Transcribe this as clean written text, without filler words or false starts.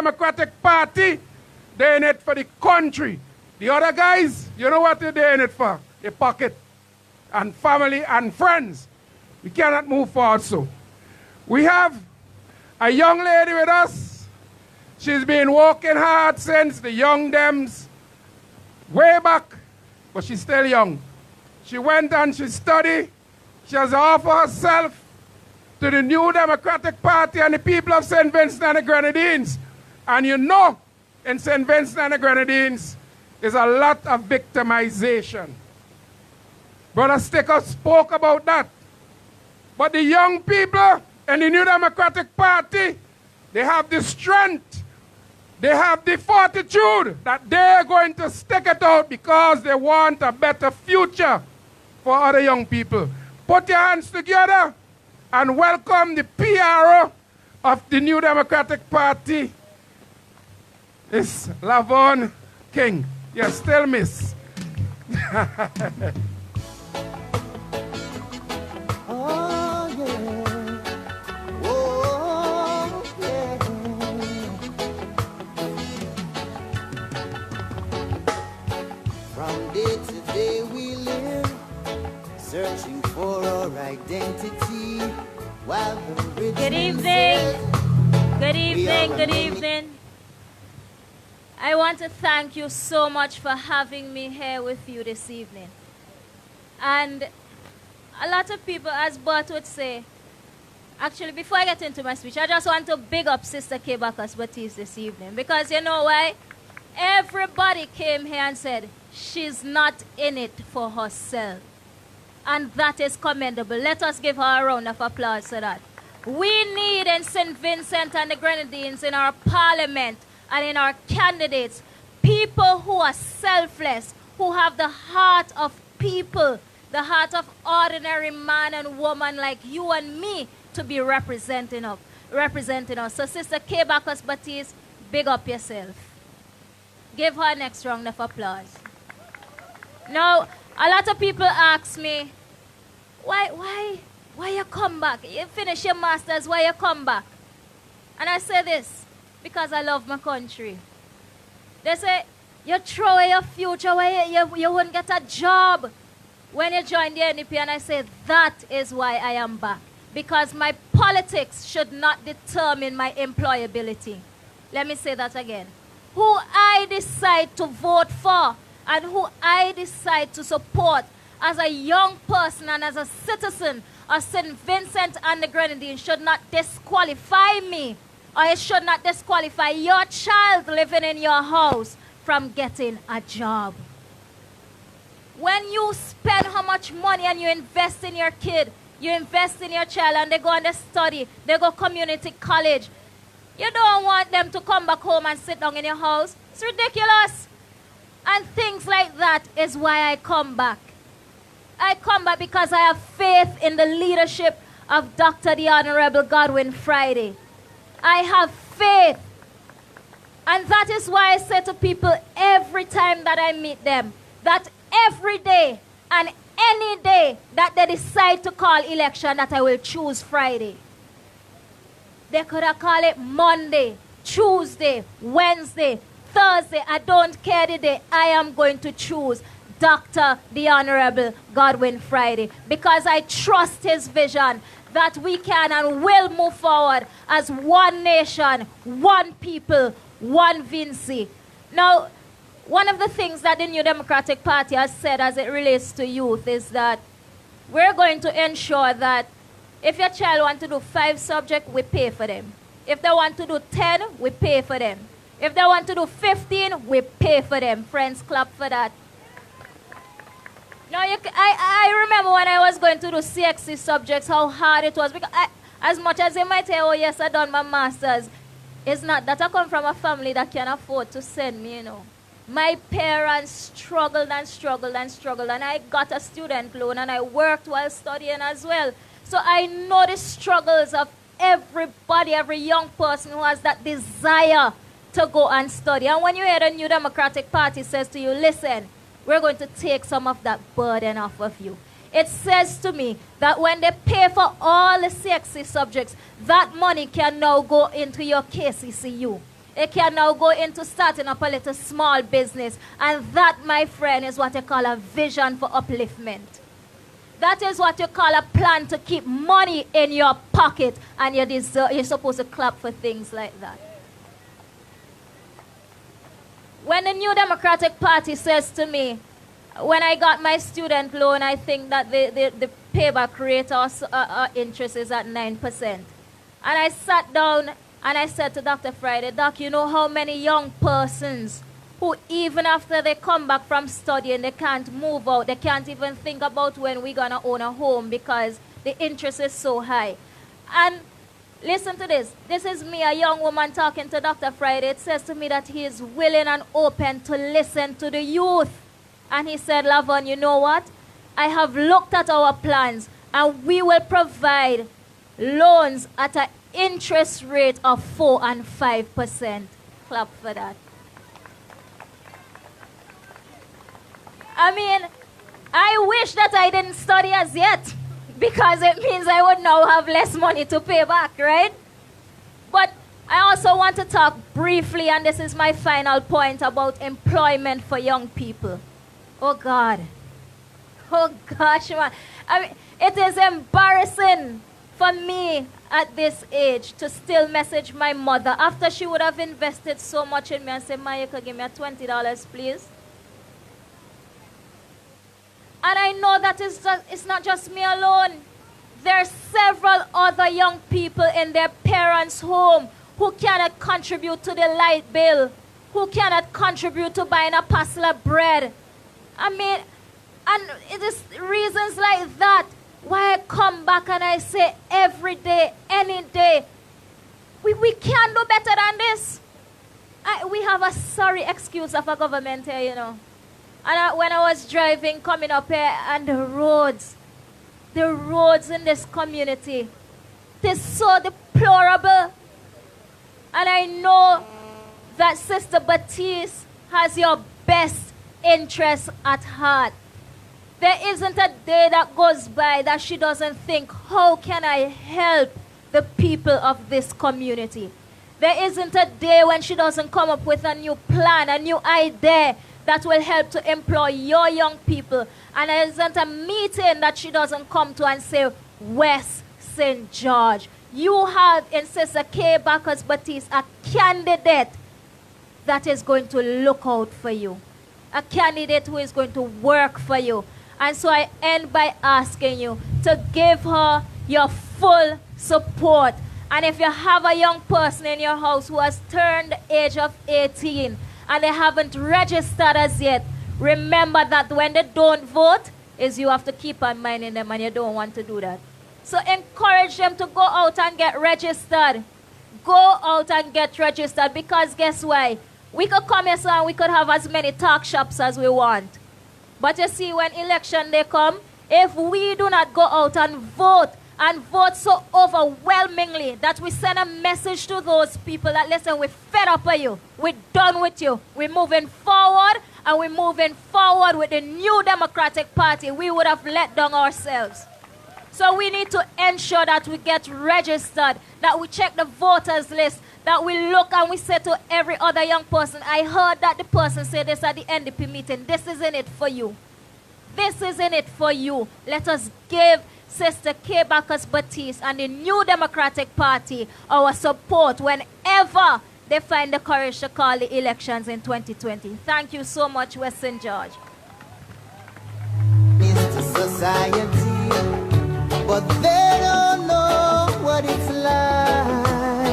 Democratic Party, they're in it for the country. The other guys, you know what they're in it for? A pocket and family and friends. We cannot move forward so. We have a young lady with us. She's been working hard since the young Dems way back, but she's still young. She went and she studied. She has offered herself to the New Democratic Party and the people of St. Vincent and the Grenadines. And you know, in St. Vincent and the Grenadines, there's a lot of victimization. Brother Sticker spoke about that. But the young people in the New Democratic Party, they have the strength, they have the fortitude that they're going to stick it out because they want a better future for other young people. Put your hands together and welcome the PRO of the New Democratic Party. It's Lavern King. You still miss. Searching for our identity while the Good evening. Good evening. Good evening. I want to thank you so much for having me here with you this evening. And a lot of people, as Bart would say, actually, before I get into my speech, I just want to big up Sister K. Bacchus-Baptiste this evening. Because you know why? Everybody came here and said, she's not in it for herself. And that is commendable. Let us give her a round of applause for that. We need in St. Vincent and the Grenadines, in our parliament and in our candidates, people who are selfless, who have the heart of people, the heart of ordinary man and woman like you and me to be representing us. So Sister K. Bacchus-Baptiste, big up yourself. Give her a next round of applause. Now, a lot of people ask me, why you come back? You finish your master's, why you come back? And I say this, because I love my country. They say, you throw away your future, why you won't get a job when you join the NDP. And I say, that is why I am back. Because my politics should not determine my employability. Let me say that again. Who I decide to vote for and who I decide to support as a young person and as a citizen of St. Vincent and the Grenadines should not disqualify me, or it should not disqualify your child living in your house from getting a job. When you spend how much money and you invest in your kid, you invest in your child and they go on to study, they go community college, you don't want them to come back home and sit down in your house. It's ridiculous. And things like that is why I come back. I come back because I have faith in the leadership of Dr. the Honorable Godwin Friday. I have faith. And that is why I say to people every time that I meet them, that every day and any day that they decide to call election, that I will choose Friday. They could have called it Monday, Tuesday, Wednesday, Thursday. I don't care the day. I am going to choose Dr. the Honorable Godwin Friday because I trust his vision that we can and will move forward as one nation, one people, one Vinci. Now, one of the things that the New Democratic Party has said as it relates to youth is that we're going to ensure that if your child wants to do 5 subjects, we pay for them. If they want to do 10, we pay for them. If they want to do 15, we pay for them. Friends, clap for that. Now, I remember when I was going to do CXC subjects, how hard it was. Because as much as they might say, oh, yes, I done my master's, it's not that I come from a family that can afford to send me, you know. My parents struggled and struggled and struggled, and I got a student loan, and I worked while studying as well. So I know the struggles of everybody, every young person who has that desire to go and study. And when you hear the New Democratic Party says to you, listen, we're going to take some of that burden off of you. It says to me that when they pay for all the CXC subjects, that money can now go into your KCCU. They can now go into starting up a little small business. And that, my friend, is what you call a vision for upliftment. That is what you call a plan to keep money in your pocket. And you're supposed to clap for things like that. When the New Democratic Party says to me, when I got my student loan, I think that the payback rate or interest is at 9%. And I sat down and I said to Dr. Friday, Doc, you know how many young persons who even after they come back from studying, they can't move out. They can't even think about when we're going to own a home because the interest is so high. And listen to this. This is me, a young woman, talking to Dr. Friday. It says to me that he is willing and open to listen to the youth. And he said, Lavern, you know what? I have looked at our plans and we will provide loans at an interest rate of 4 and 5%. Clap for that. I mean, I wish that I didn't study as yet because it means I would now have less money to pay back, right? But I also want to talk briefly, and this is my final point, about employment for young people. Oh, God. Oh, gosh, man. I mean, it is embarrassing for me at this age to still message my mother after she would have invested so much in me and say, Ma, you could give me $20, please. And I know that it's not just me alone. There are several other young people in their parents' home who cannot contribute to the light bill, who cannot contribute to buying a parcel of bread. I mean, and it is reasons like that why I come back and I say every day, any day, we can do better than this. We have a sorry excuse of a government here, you know. And when I was driving, coming up here, and the roads in this community, they're so deplorable. And I know that Sister Baptiste has your best interest at heart. There isn't a day that goes by that she doesn't think, how can I help the people of this community? There isn't a day when she doesn't come up with a new plan, a new idea that will help to employ your young people. And there isn't a meeting that she doesn't come to and say, West St. George, you have in Sister K. Bacchus-Baptiste a candidate that is going to look out for you. A candidate who is going to work for you. And so I end by asking you to give her your full support. And if you have a young person in your house who has turned the age of 18 and they haven't registered as yet, remember that when they don't vote, is you have to keep on minding them and you don't want to do that. So encourage them to go out and get registered. Go out and get registered because guess why? We could come here and we could have as many talk shops as we want. But you see, when election day come, if we do not go out and vote so overwhelmingly that we send a message to those people that, listen, we're fed up with you. We're done with you. We're moving forward, and we're moving forward with the New Democratic Party. We would have let down ourselves. So we need to ensure that we get registered, that we check the voters list, that we look and we say to every other young person, I heard that the person said this at the NDP meeting. This isn't it for you. This isn't it for you. Let us give Sister K. Bacchus-Baptiste and the New Democratic Party our support whenever they find the courage to call the elections in 2020. Thank you so much, West St. George. Mr. Society, but there